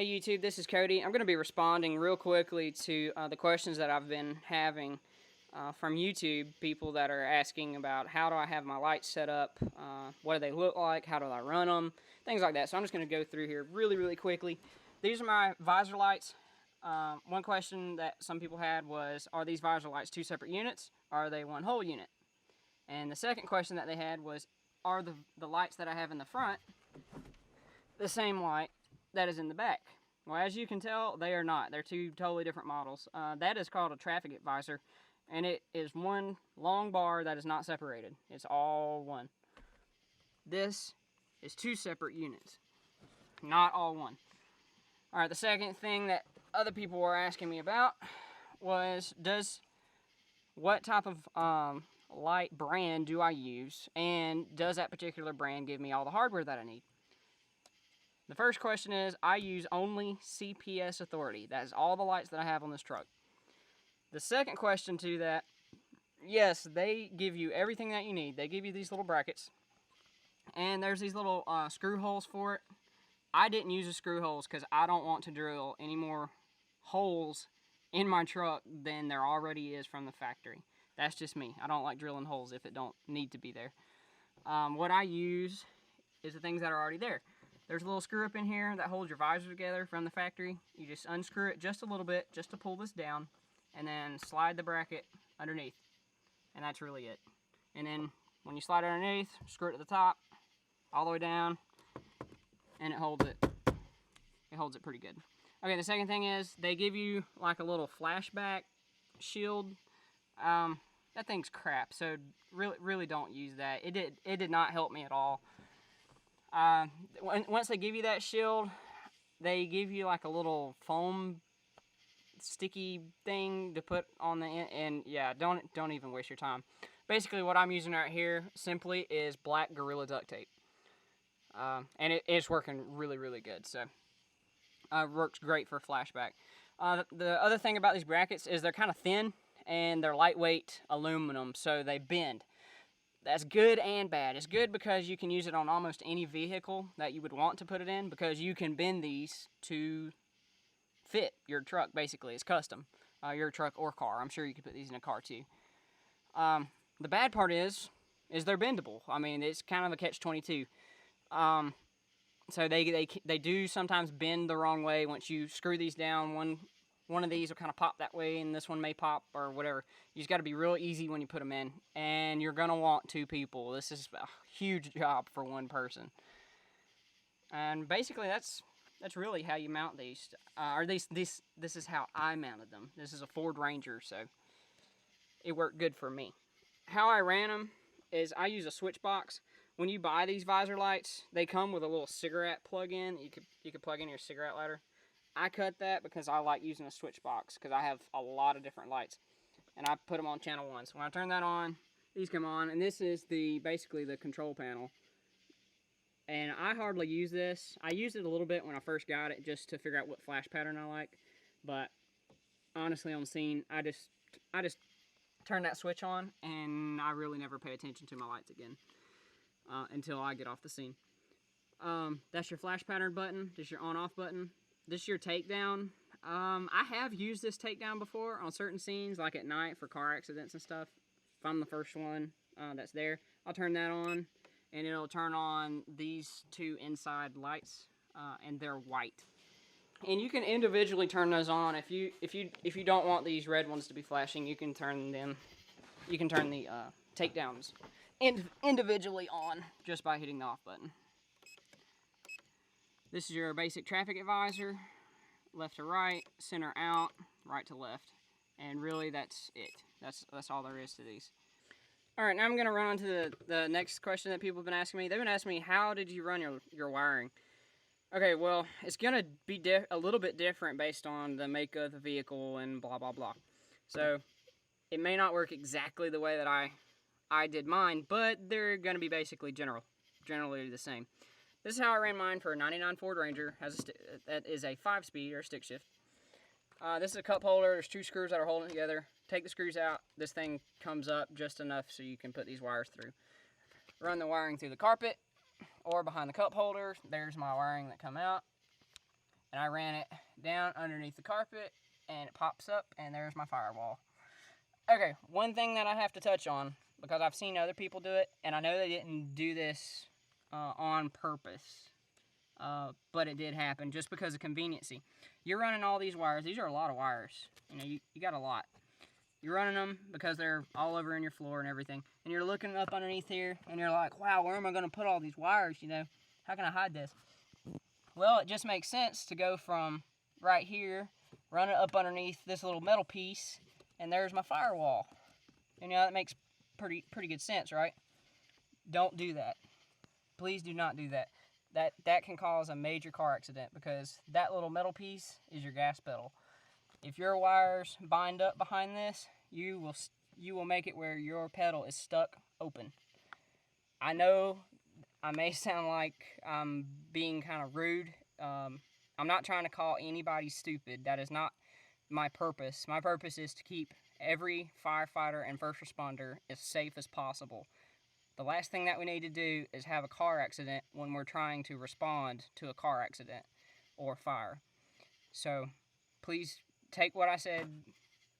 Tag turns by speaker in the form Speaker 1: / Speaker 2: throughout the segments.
Speaker 1: Hey YouTube, this is Cody. I'm going to be responding real quickly to the questions that I've been having from YouTube. People that are asking about how do I have my lights set up, what do they look like, how do I run them, things like that. So I'm just going to go through here really quickly. These are my visor lights. One question that some people had was, are these visor lights two separate units, or are they one whole unit? And the second question that they had was, are the lights that I have in the front the same light that is in the back? Well, as you can tell, they are not. They're two totally different models. That is called a traffic visor, and it is one long bar that is not separated. It's all one. This is two separate units, not all one. All right, the second thing that other people were asking me about was, what type of light brand do I use, and does that particular brand give me all the hardware that I need? The first question is, I use only CPS Authority. That is all the lights that I have on this truck. The second question to that, yes, they give you everything that you need. They give you these little brackets, and there's these little screw holes for it. I didn't use the screw holes because I don't want to drill any more holes in my truck than there already is from the factory. That's just me. I don't like drilling holes if it don't need to be there. What I use is the things that are already there. There's a little screw up in here that holds your visor together from the factory. You just unscrew it just a little bit just to pull this down, and then slide the bracket underneath, and that's really it. And then when you slide it underneath, screw it to the top all the way down, and it holds it pretty good. Okay, the second thing is they give you like a little flashback shield. That thing's crap, so really don't use that. It did not help me at all. Once they give you that shield, they give you like a little foam sticky thing to put on the end, and yeah, don't even waste your time. Basically, what I'm using right here simply is black Gorilla duct tape, and it's working really good. So, works great for flashback. The other thing about these brackets is they're kind of thin and they're lightweight aluminum, so they bend. That's good and bad. It's good because you can use it on almost any vehicle that you would want to put it in, because you can bend these to fit your truck, basically. It's custom. Your truck or car. I'm sure you could put these in a car too. The bad part is they're bendable. I mean, it's kind of a catch-22. So they do sometimes bend the wrong way. Once you screw these down, one of these will kind of pop that way, and this one may pop or whatever. You just got to be real easy when you put them in, and you're gonna want two people. This is a huge job for one person. And basically, that's really how you mount these. This is how I mounted them. This is a Ford Ranger, so it worked good for me. How I ran them is I use a switch box. When you buy these visor lights, they come with a little cigarette plug-in. You could plug in your cigarette lighter. I cut that because I like using a switch box because I have a lot of different lights, and I put them on channel 1. So when I turn that on, these come on, and this is basically the control panel. And I hardly use this. I used it a little bit when I first got it just to figure out what flash pattern I like, but honestly on the scene, I just turn that switch on, and I really never pay attention to my lights again until I get off the scene. That's your flash pattern button. This is your on-off button. This is your takedown. I have used this takedown before on certain scenes, like at night for car accidents and stuff. If I'm the first one that's there, I'll turn that on, and it'll turn on these two inside lights, and they're white. And you can individually turn those on. If you don't want these red ones to be flashing, you can turn them. You can turn the takedowns individually on just by hitting the off button. This is your basic traffic advisor, left to right, center out, right to left. And really that's it. That's all there is to these. Alright, now I'm going to run on to the next question that people have been asking me. They've been asking me, how did you run your wiring? Okay, well, it's going to be a little bit different based on the make of the vehicle and blah blah blah. So, it may not work exactly the way that I did mine, but they're going to be basically generally the same. This is how I ran mine for a 99 Ford Ranger. That is a 5-speed or stick shift. This is a cup holder. There's 2 screws that are holding it together. Take the screws out. This thing comes up just enough so you can put these wires through. Run the wiring through the carpet or behind the cup holder. There's my wiring that come out. and I ran it down underneath the carpet, and it pops up, and there's my firewall. Okay, one thing that I have to touch on, because I've seen other people do it, and I know they didn't do this on purpose, but it did happen just because of conveniency. You're running all these wires. These are a lot of wires. You know, you got a lot. You're running them because they're all over in your floor and everything. And you're looking up underneath here, and you're like, wow, where am I going to put all these wires, you know? How can I hide this? Well, it just makes sense to go from right here, run it up underneath this little metal piece, and there's my firewall. And you know, that makes pretty good sense, right? Don't do that. Please do not do that. That can cause a major car accident, because that little metal piece is your gas pedal. If your wires bind up behind this, you will make it where your pedal is stuck open. I know I may sound like I'm being kind of rude. I'm not trying to call anybody stupid. That is not my purpose. My purpose is to keep every firefighter and first responder as safe as possible. The last thing that we need to do is have a car accident when we're trying to respond to a car accident or fire. So please take what I said.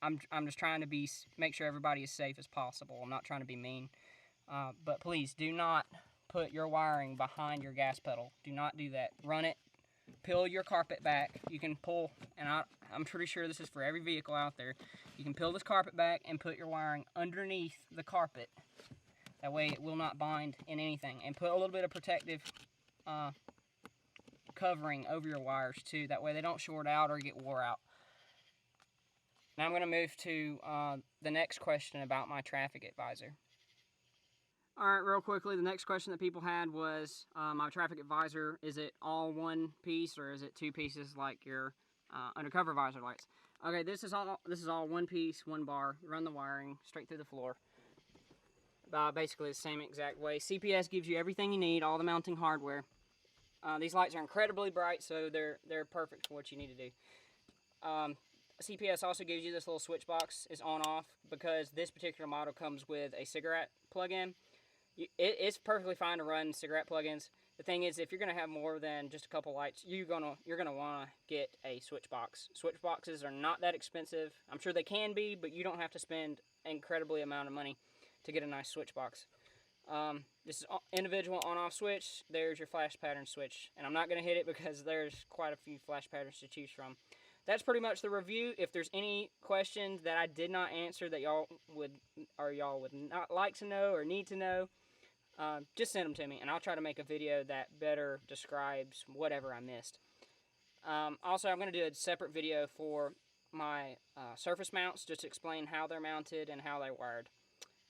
Speaker 1: I'm just trying to make sure everybody is safe as possible. I'm not trying to be mean. But please do not put your wiring behind your gas pedal. Do not do that. Run it. Peel your carpet back. You can pull, and I'm pretty sure this is for every vehicle out there. You can peel this carpet back and put your wiring underneath the carpet. That way it will not bind in anything. And put a little bit of protective covering over your wires too. That way they don't short out or get wore out. Now I'm going to move to the next question about my traffic advisor. Alright, real quickly, the next question that people had was, my traffic advisor, is it all one piece or is it two pieces like your undercover visor lights? Okay, this is all one piece, one bar. You run the wiring straight through the floor. Basically the same exact way. CPS gives you everything you need, all the mounting hardware. These lights are incredibly bright, so they're perfect for what you need to do. CPS also gives you this little switch box. It's on-off because this particular model comes with a cigarette plug-in. It's perfectly fine to run cigarette plug-ins. The thing is, if you're going to have more than just a couple lights, you're gonna want to get a switch box. Switch boxes are not that expensive. I'm sure they can be, but you don't have to spend an incredibly amount of money to get a nice switch box. This is individual on-off switch. There's your flash pattern switch, and I'm not going to hit it because there's quite a few flash patterns to choose from. That's pretty much the review. If there's any questions that I did not answer that y'all would not like to know or need to know, just send them to me, and I'll try to make a video that better describes whatever I missed. Also, I'm going to do a separate video for my surface mounts, just to explain how they're mounted and how they're wired.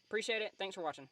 Speaker 1: Appreciate it. Thanks for watching.